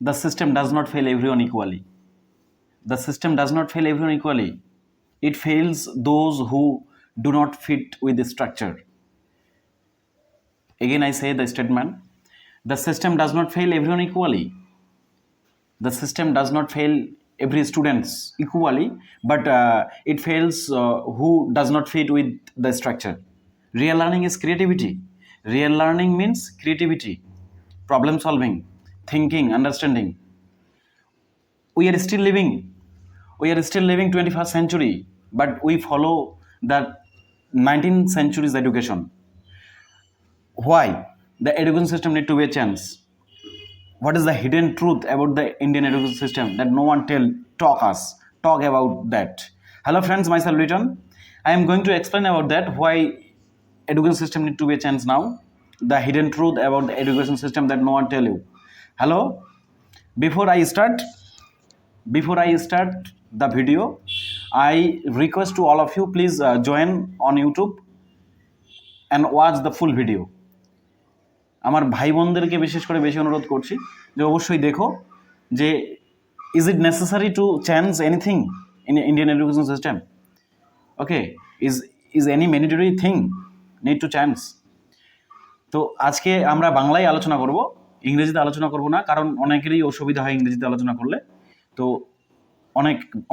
The system does not fail everyone equally. The system does not fail everyone equally. It fails those who do not fit with the structure. Again, I say the statement: the system does not fail everyone equally. The system does not fail every students equally, but it fails who does not fit with the structure. Real learning is creativity. Real learning means creativity, problem solving, thinking, understanding. We are still living 21st century, but we follow that 19th century's education. Why the education system need to be a chance? What is the hidden truth about the Indian education system that no one talk about that? Hello friends, myself Riton. I am going to explain about that, why education system need to be a chance now. The hidden truth about the education system that no one tell you. Hello. Before I start, the video, I request to all of you, please join on YouTube and watch the full video. আমার ভাই বোনদেরকে বিশেষ করে বেশি অনুরোধ করছি যে অবশ্যই দেখো যে is it necessary to change anything in Indian education system? Okay, is any mandatory thing need to change? তো আজকে আমরা বাংলায় আলোচনা করব, ইংরেজিতে আলোচনা করব না, কারণ অনেকেরই অসুবিধা হয় ইংরেজিতে আলোচনা করলে। তো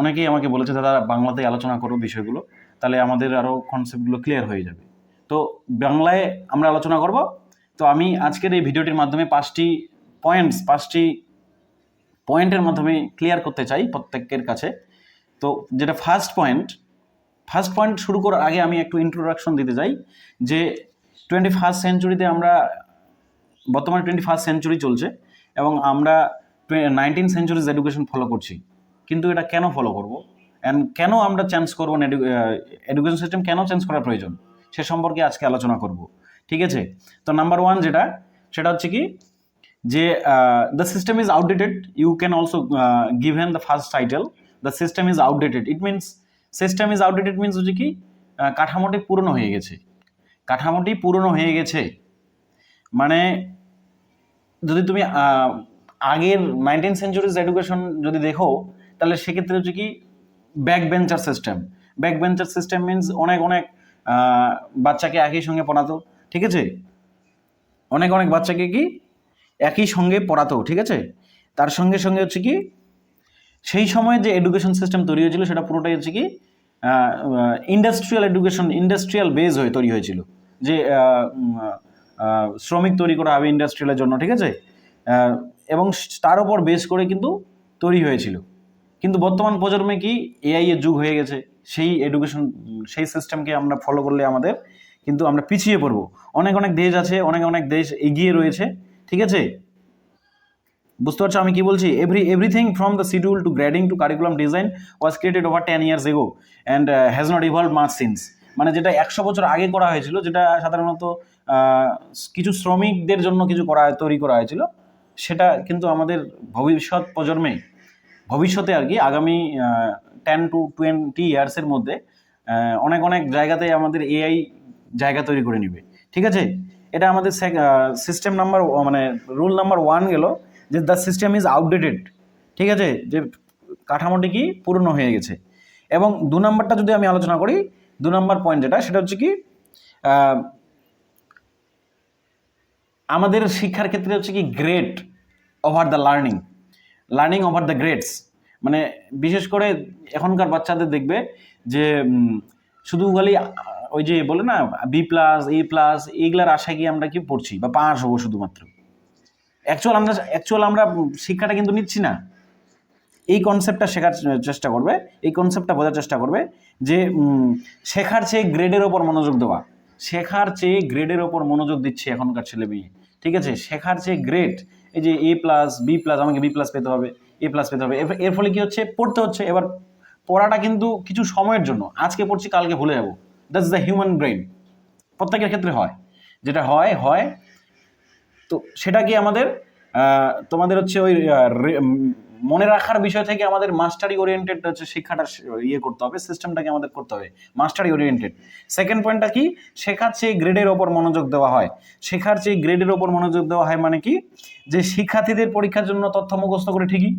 অনেকেই আমাকে বলেছে দাদা বাংলাতেই আলোচনা করো বিষয়গুলো, তাহলে আমাদের আরও কনসেপ্টগুলো ক্লিয়ার হয়ে যাবে। তো বাংলায় আমরা আলোচনা করব। তো আমি আজকের এই ভিডিওটির মাধ্যমে পাঁচটি পয়েন্টের মাধ্যমে ক্লিয়ার করতে চাই প্রত্যেকের কাছে। তো যেটা ফার্স্ট পয়েন্ট শুরু করার আগে আমি একটু ইন্ট্রোডাকশন দিতে চাই যে 21st সেঞ্চুরিতে আমরা বর্তমানে 21st সেঞ্চুরি চলছে এবং আমরা 19th সেঞ্চুরিজ এডুকেশন ফলো করছি। কিন্তু এটা কেন ফলো করব অ্যান্ড কেন আমরা চেঞ্জ করবো, এডুকেশন সিস্টেম কেন চেঞ্জ করার প্রয়োজন, সে সম্পর্কে আজকে আলোচনা করব। ঠিক আছে? তো নাম্বার ওয়ান সেটা হচ্ছে কি যে the system is outdated. You can also given the first title, the system is outdated. It means system is outdated means হচ্ছে কি কাঠামোটি পুরনো হয়ে গেছে। মানে যদি তুমি আগের 19th সেঞ্চুরিজ এডুকেশন যদি দেখো, তাহলে সেক্ষেত্রে হচ্ছে কি ব্যাক বেঞ্চার সিস্টেম মিনস অনেক বাচ্চাকে একই সঙ্গে পড়াতো। ঠিক আছে? অনেক বাচ্চাকে কি একই সঙ্গে পড়াতো। ঠিক আছে? তার সঙ্গে হচ্ছে কি সেই সময় যে এডুকেশন সিস্টেম তৈরি হয়েছিল সেটা পুরোটাই হচ্ছে কি ইন্ডাস্ট্রিয়াল বেজ হয়ে তৈরি হয়েছিল, যে শ্রমিক তৈরি করা হবে ইন্ডাস্ট্রিয়ালের জন্য। ঠিক আছে? এবং তার উপর বেস করে কিন্তু তৈরি হয়েছিল। কিন্তু বর্তমান প্রজন্মে কি এআই এর যুগ হয়ে গেছে, সেই সিস্টেমকে আমরা ফলো করলে কিন্তু আমরা পিছিয়ে পড়বো। অনেক দেশ আছে, অনেক দেশ এগিয়ে রয়েছে। ঠিক আছে? বুঝতে পারছো আমি কি বলছি? Everything from the schedule to grading to curriculum design was created over 10 years ago and has not evolve much since. মানে যেটা 100 বছর আগে করা হয়েছিল, যেটা সাধারণত কিছু শ্রমিকদের জন্য তৈরি করা হয়েছিল, সেটা কিন্তু আমাদের ভবিষ্যতে আর কি আগামী 10 to 20 ইয়ার্সের মধ্যে অনেক জায়গাতে আমাদের এআই জায়গা তৈরি করে নিবে। ঠিক আছে? এটা আমাদের সিস্টেম নাম্বার রুল নাম্বার 1 গেল যে দ্য সিস্টেম ইজ আউটডেটেড। ঠিক আছে? যে কাঠামোটি কি পুরনো হয়ে গেছে। এবং 2 নম্বরটা যদি আমি আলোচনা করি, 2 নম্বর পয়েন্ট সেটা হচ্ছে কি আমাদের শিক্ষার ক্ষেত্রে হচ্ছে কি grade over the learning over the grades. মানে বিশেষ করে এখনকার বাচ্চাদের দেখবে যে শুধু খালি ওই যে বলে না B+, A+, এইগুলার আশায় কি আমরা কি পড়ছি বা পাস হবো শুধুমাত্র। অ্যাকচুয়াল আমরা শিক্ষাটা কিন্তু নিচ্ছি না। এই কনসেপ্টটা বোঝার চেষ্টা করবে যে শেখার চেয়ে গ্রেডের ওপর মনোযোগ দিচ্ছে এখনকার ছেলে মেয়ে। ঠিক আছে? শেখার চেয়ে গ্রেড, এই যে A+, B+, আমাকে B+ পেতে হবে, A+ পেতে হবে। এর ফলে কি হচ্ছে, পড়তে হচ্ছে। এবার পড়াটা কিন্তু কিছু সময়ের জন্য, আজকে পড়ছি কালকে ভুলে যাবো। That's the human brain. প্রত্যেকের ক্ষেত্রে হয়, যেটা হয়। তো সেটা কি আমাদের তোমাদের হচ্ছে ওই মনে রাখার বিষয় থেকে আমাদের মাস্টারি ওরিয়েন্টেড হচ্ছে শিক্ষাটা ইয়ে করতে হবে, সিস্টেমটাকে আমাদের করতে হবে মাস্টারি ওরিয়েন্টেড। সেকেন্ড পয়েন্টটা কি, শেখার চেয়ে গ্রেডের ওপর মনোযোগ দেওয়া হয়। শেখার চেয়ে গ্রেডের ওপর মনোযোগ দেওয়া হয় মানে কি, যে শিক্ষার্থীদের পরীক্ষার জন্য তথ্য মুখস্থ করে ঠিকই,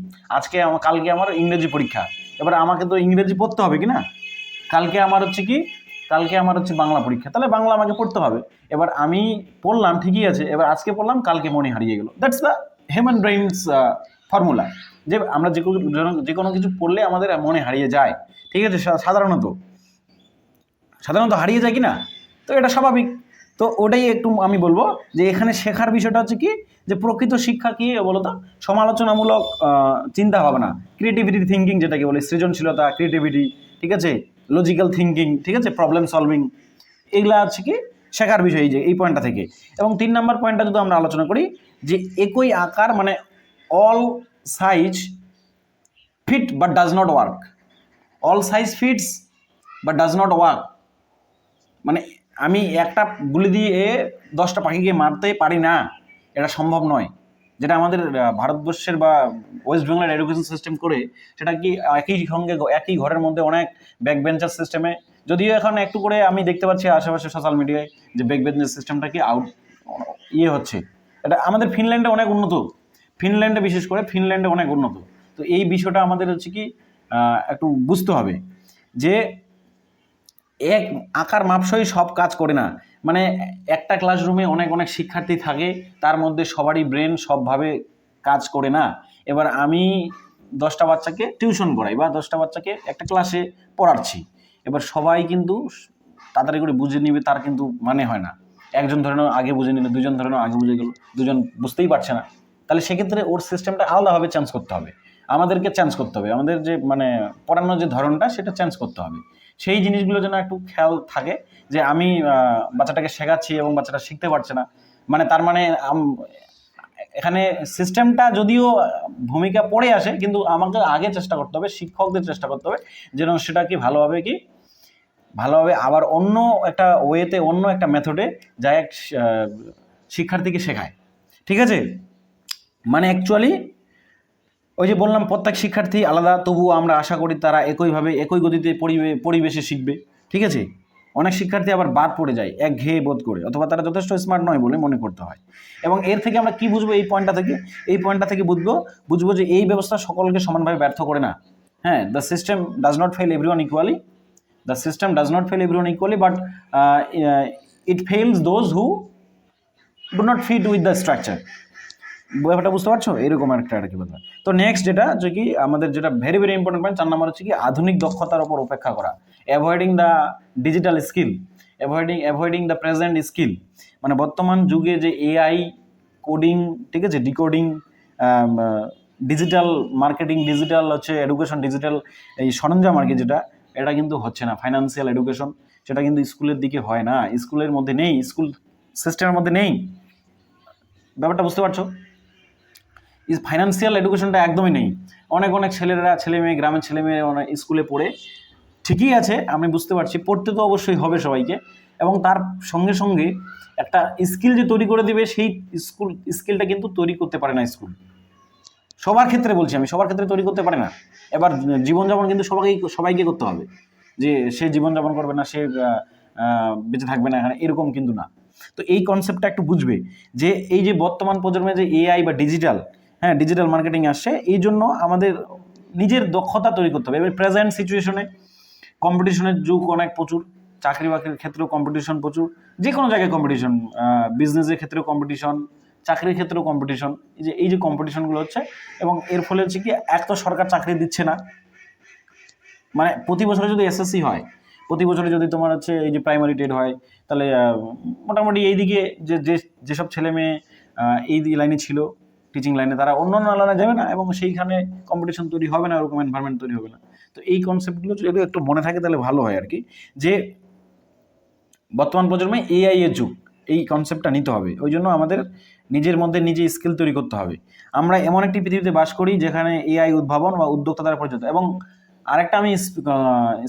কালকে আমার ইংরেজি পরীক্ষা, এবার আমাকে তো ইংরেজি পড়তে হবে কি না, কালকে আমার হচ্ছে বাংলা পরীক্ষা, তাহলে বাংলা আমাকে পড়তে হবে। এবার আমি পড়লাম ঠিকই আছে, এবার আজকে পড়লাম কালকে মনে হারিয়ে গেল। That's the human brains formula, যে আমরা যে কোনো কিছু পড়লে আমাদের মনে হারিয়ে যায়, ঠিক আছে, সাধারণত হারিয়ে যায় কি না, তো এটা স্বাভাবিক। তো ওটাই একটু আমি বলবো যে এখানে শেখার বিষয়টা হচ্ছে কি, যে প্রকৃত শিক্ষা কি বলতো, সমালোচনামূলক চিন্তা ভাবনা, ক্রিয়েটিভিটি থিঙ্কিং যেটাকে বলে, সৃজনশীলতা, ক্রিয়েটিভিটি, ঠিক আছে, লজিক্যাল থিঙ্কিং, ঠিক আছে, প্রবলেম সলভিং, এগুলা হচ্ছে কি শেখার বিষয়, এই পয়েন্টটা থেকে। এবং 3 নম্বর পয়েন্টটা যদি আমরা আলোচনা করি, যে একই আকার মানে all size fit but does not work, all size fits but does not work, মানে আমি একটা গুলি দিয়ে 10টা পাখিকে মারতে পারি না, এটা সম্ভব নয়। যেটা আমাদের ভারতবর্ষের বা ওয়েস্ট বেঙ্গলের এডুকেশন সিস্টেম করে, সেটা কি একই ঘরের মধ্যে অনেক ব্যাক বেঞ্চার সিস্টেমে, যদিও এখন একটু করে আমি দেখতে পাচ্ছি আশেপাশে সোশ্যাল মিডিয়ায় যে ব্যাক বেঞ্চার সিস্টেমটা কি হচ্ছে, এটা আমাদের ফিনল্যান্ডে অনেক উন্নত, বিশেষ করে ফিনল্যান্ডে অনেক উন্নত। তো এই বিষয়টা আমাদের হচ্ছে কি একটু বুঝতে হবে, যে এক আকার মাপসই সব কাজ করে না, মানে একটা ক্লাসরুমে অনেক শিক্ষার্থী থাকে, তার মধ্যে সবারই ব্রেন সবভাবে কাজ করে না। এবার আমি 10টা বাচ্চাকে টিউশন পড়াই বা 10টা বাচ্চাকে একটা ক্লাসে পড়াচ্ছি, এবার সবাই কিন্তু তাড়াতাড়ি করে বুঝে নিবে তার কিন্তু মানে হয় না। একজন ধরে নাও আগে বুঝে নিল, দুজন ধরে নাও আগে বুঝে গেল, দুজন বুঝতেই পারছে না, তাহলে সেক্ষেত্রে ওর সিস্টেমটা আলাদাভাবে চেঞ্জ করতে হবে, আমাদেরকে চেঞ্জ করতে হবে, আমাদের যে মানে পড়ানোর যে ধরনটা সেটা চেঞ্জ করতে হবে। সেই জিনিসগুলো যেন একটু খেয়াল থাকে, যে আমি বাচ্চাটাকে শেখাচ্ছি এবং বাচ্চাটা শিখতে পারছে না, মানে তার মানে এখানে সিস্টেমটা যদিও ভূমিকা পড়ে আসে, কিন্তু আমাকে আগে চেষ্টা করতে হবে, শিক্ষকদের চেষ্টা করতে হবে যেন সেটা কি ভালোভাবে আবার অন্য একটা ওয়েতে, অন্য একটা মেথডে যা এক শিক্ষার্থীকে শেখায়, ঠিক আছে। মানে অ্যাকচুয়ালি ওই যে বললাম প্রত্যেক শিক্ষার্থী আলাদা, তবুও আমরা আশা করি তারা একইভাবে একই গতিতে পরিবেশে শিখবে, ঠিক আছে। অনেক শিক্ষার্থী আবার বাদ পড়ে যায় একঘেয়ে বোধ করে, অথবা তারা যথেষ্ট স্মার্ট নয় বলে মনে করতে হয়। এবং এর থেকে আমরা কি বুঝবো, এই পয়েন্টটা থেকে বুঝবো যে এই ব্যবস্থা সকলকে সমানভাবে ব্যর্থ করে না। হ্যাঁ, the system does not fail everyone equally, but it fails those who do not fit with the structure. ব্যাপারটা বুঝতে পারছো, এরকম একটা আর কি ব্যাপার। তো নেক্সট যেটা যে কি আমাদের যেটা ভেরি ভেরি ইম্পর্টেন্ট পয়েন্ট, 4 নম্বর হচ্ছে কি আধুনিক দক্ষতার উপর উপেক্ষা করা, avoiding the digital skill, avoiding the present skill. মানে বর্তমান যুগে যে এআই, কোডিং, ঠিক আছে, ডিকোডিং, ডিজিটাল মার্কেটিং, ডিজিটাল হচ্ছে এডুকেশন, ডিজিটাল এই সরঞ্জাম আর কি, এটা কিন্তু হচ্ছে না। ফাইন্যান্সিয়াল এডুকেশন সেটা কিন্তু স্কুলের দিকে হয় না, স্কুলের মধ্যে নেই, স্কুল সিস্টেমের মধ্যে নেই। ব্যাপারটা বুঝতে পারছো, ফাইন্যান্সিয়াল এডুকেশনটা একদমই নেই। অনেক ছেলে মেয়ে, গ্রামের ছেলে মেয়ে অনেক স্কুলে পড়ে, ঠিকই আছে, আমি বুঝতে পারছি, পড়তে তো অবশ্যই হবে সবাইকে, এবং তার সঙ্গে সঙ্গে একটা স্কিল যে তৈরি করে দেবে, সেই স্কিলটা কিন্তু তৈরি করতে পারে না স্কুল। সবার ক্ষেত্রে বলছি আমি, সবার ক্ষেত্রে তৈরি করতে পারে না। এবার জীবনযাপন কিন্তু সবাইকে করতে হবে, যে সে জীবনযাপন করবে না, সে বেঁচে থাকবে না এখানে, এরকম কিন্তু না। তো এই কনসেপ্টটা একটু বুঝবে, যে এই যে বর্তমান প্রজন্মে যে এআই বা ডিজিটাল মার্কেটিং আসছে, এই জন্য আমাদের নিজের দক্ষতা তৈরি করতে হবে। এবার প্রেজেন্ট সিচুয়েশনে কম্পিটিশনের যুগ অনেক প্রচুর, চাকরি বাকরির ক্ষেত্রেও কম্পিটিশন প্রচুর, যে কোনো জায়গায় কম্পিটিশন, বিজনেসের ক্ষেত্রেও কম্পিটিশন, চাকরির ক্ষেত্রেও কম্পিটিশন, এই যে কম্পিটিশনগুলো হচ্ছে, এবং এর ফলে হচ্ছে কি এক তো সরকার চাকরি দিচ্ছে না, মানে প্রতি বছরে যদি এসএসসি হয়, প্রতি বছরে যদি তোমার হচ্ছে এই যে প্রাইমারি টেট হয়, তাহলে মোটামুটি এইদিকে যেসব ছেলে মেয়ে এই লাইনে ছিল, টিচিং লাইনে, তারা অন্য লাইনে যাবে না, এবং সেইখানে কম্পিটিশন তৈরি হবে না, ওরকম এনভায়রনমেন্ট তৈরি হবে না। তো এই কনসেপ্টগুলো যদি একটু মনে থাকে তাহলে ভালো হয় আর কি, যে বর্তমান প্রজন্মে এআই এর যুগ, এই কনসেপ্টটা নিতে হবে। ওই জন্য আমাদের নিজের মধ্যে নিজে স্কিল তৈরি করতে হবে। আমরা এমন একটি পৃথিবীতে বাস করি যেখানে এআই উদ্ভাবন বা উদ্যোক্তা দ্বারা পরিচিত। এবং আরেকটা আমি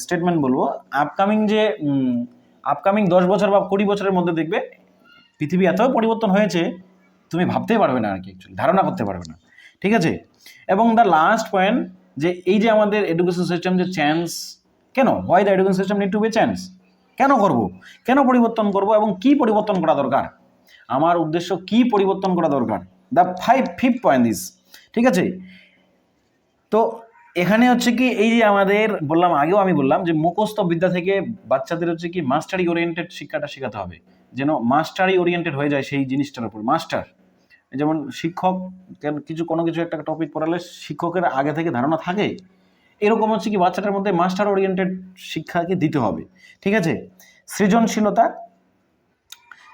স্টেটমেন্ট বলবো, আপকামিং 10 বছর বা 20 বছরের মধ্যে দেখবে পৃথিবী এত পরিবর্তন হয়েছে, তুমি ভাবতেই পারবে না আর কি, ধারণা করতে পারবে না, ঠিক আছে। এবং দ্য লাস্ট পয়েন্ট, যে এই যে আমাদের এডুকেশন সিস্টেম যে চেঞ্জ, কেন, why the education system need to be change, কেন করব, কেন পরিবর্তন করব এবং কি পরিবর্তন করা দরকার, আমার উদ্দেশ্য কি পরিবর্তন করা দরকার, দ্য ফিফথ পয়েন্ট দিস। ঠিক আছে, তো এখানে হচ্ছে কি এই যে আমাদের বললাম, আগেও আমি বললাম যে মুখস্থ বিদ্যা থেকে বাচ্চাদের হচ্ছে কি মাস্টারি ওরিয়েন্টেড শিক্ষাটা শেখাতে হবে, যেন মাস্টারি ওরিয়েন্টেড হয়ে যায় সেই জিনিসটার উপর। মাস্টার যেমন শিক্ষক কোনো কিছু একটা টপিক পড়ালে শিক্ষকের আগে থেকে ধারণা থাকে, এরকম হচ্ছে কি বাচ্চাটার মধ্যে মাস্টার ওরিয়েন্টেড শিক্ষাকে দিতে হবে। ঠিক আছে,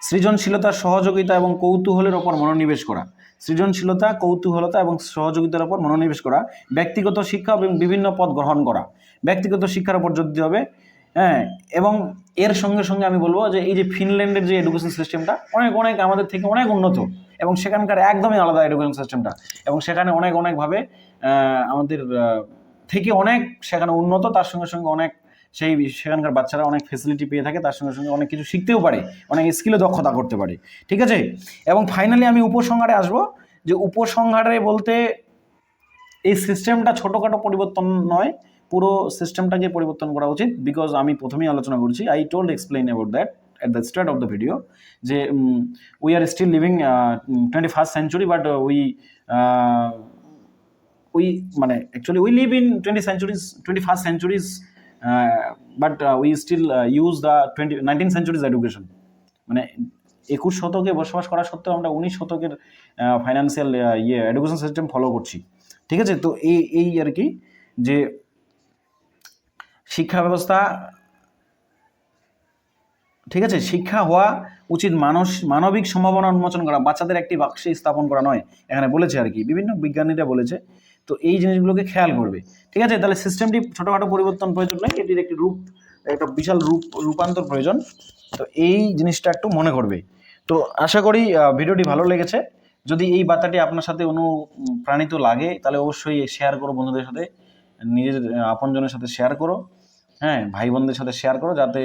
সৃজনশীলতা, সহযোগিতা এবং কৌতূহলের ওপর মনোনিবেশ করা, সৃজনশীলতা, কৌতূহলতা এবং সহযোগিতার উপর মনোনিবেশ করা, ব্যক্তিগত শিক্ষা এবং বিভিন্ন পদ গ্রহণ করা, ব্যক্তিগত শিক্ষার উপর জোর দিতে হবে। হ্যাঁ, এবং এর সঙ্গে সঙ্গে আমি বলবো যে এই যে ফিনল্যান্ডের যে এডুকেশন সিস্টেমটা অনেক আমাদের থেকে অনেক উন্নত, এবং সেখানকার একদমই আলাদা এডুকেশন সিস্টেমটা, এবং সেখানে অনেকভাবে আমাদের থেকে অনেক সেখানে উন্নত, তার সঙ্গে সঙ্গে অনেক সেখানকার বাচ্চারা অনেক ফেসিলিটি পেয়ে থাকে, তার সঙ্গে সঙ্গে অনেক কিছু শিখতেও পারে, অনেক স্কিলে দক্ষতা করতে পারে। ঠিক আছে, এবং ফাইনালি আমি উপসংহারে আসবো, যে উপসংহারে বলতে এই সিস্টেমটা ছোটোখাটো পরিবর্তন নয়, পুরো সিস্টেমটাকে পরিবর্তন করা উচিত। বিকজ আমি প্রথমেই আলোচনা করছি, I told explain about that at the start of the video, যে we are still living 21st century, but we মানে actually we live in 21st centuries, but we still use the 19th centuries education. মানে 21 শতকে বসবাস করা সত্ত্বেও আমরা 19 শতকের financial education system follow করছি। ঠিক আছে, তো এই আর কি, যে শিক্ষা ব্যবস্থা, ঠিক আছে, শিক্ষা হওয়া উচিত মানবিক সম্ভাবনা উন্মোচন করা, বাচ্চাদের একটি বাক্সে স্থাপন করা নয়, এখানে বলেছে আর কি, বিভিন্ন বিজ্ঞানীরা বলেছে। তো এই জিনিসগুলোকে খেয়াল করবে। ঠিক আছে, তাহলে সিস্টেমটি ছোটোখাটো পরিবর্তন প্রয়োজন নয়, এটির একটা বিশাল রূপান্তর প্রয়োজন। তো এই জিনিসটা একটু মনে করবে। তো আশা করি ভিডিওটি ভালো লেগেছে। যদি এই বার্তাটি আপনার সাথে অনুপ্রাণিত লাগে তাহলে অবশ্যই শেয়ার করো বন্ধুদের সাথে, নিজের আপনজনের সাথে শেয়ার করো, হ্যাঁ, ভাই বোনদের সাথে শেয়ার করো, যাতে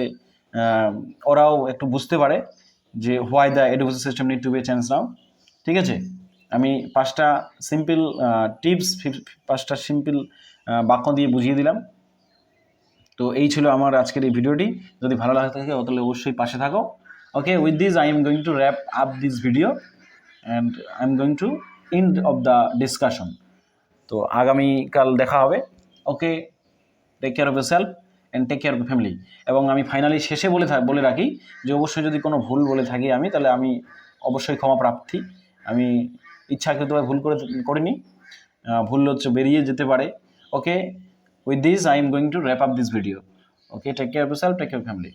ওরাও একটু বুঝতে পারে যে why the education system need to be change now. ঠিক আছে, আমি 5টা সিম্পল টিপস, 5টা সিম্পল বাক্য দিয়ে বুঝিয়ে দিলাম। তো এই ছিল আমার আজকের এই ভিডিওটি। যদি ভালো লাগে থাকে তাহলে অবশ্যই পাশে থাকো। Okay, with this I am going to wrap up this video and I am going to end of the discussion. তো আগামীকাল দেখা হবে। Okay, take care of yourself and take care of family. এবং আমি ফাইনালি শেষে বলে রাখি যে অবশ্যই যদি কোনো ভুল বলে থাকি আমি, তাহলে আমি অবশ্যই ক্ষমা প্রার্থী। আমি ইচ্ছাকৃতভাবে ভুল করিনি, ভুল হচ্ছে বেরিয়ে যেতে পারে। ওকে, with this I am going to wrap up this video. Okay, take care of yourself, take care of family.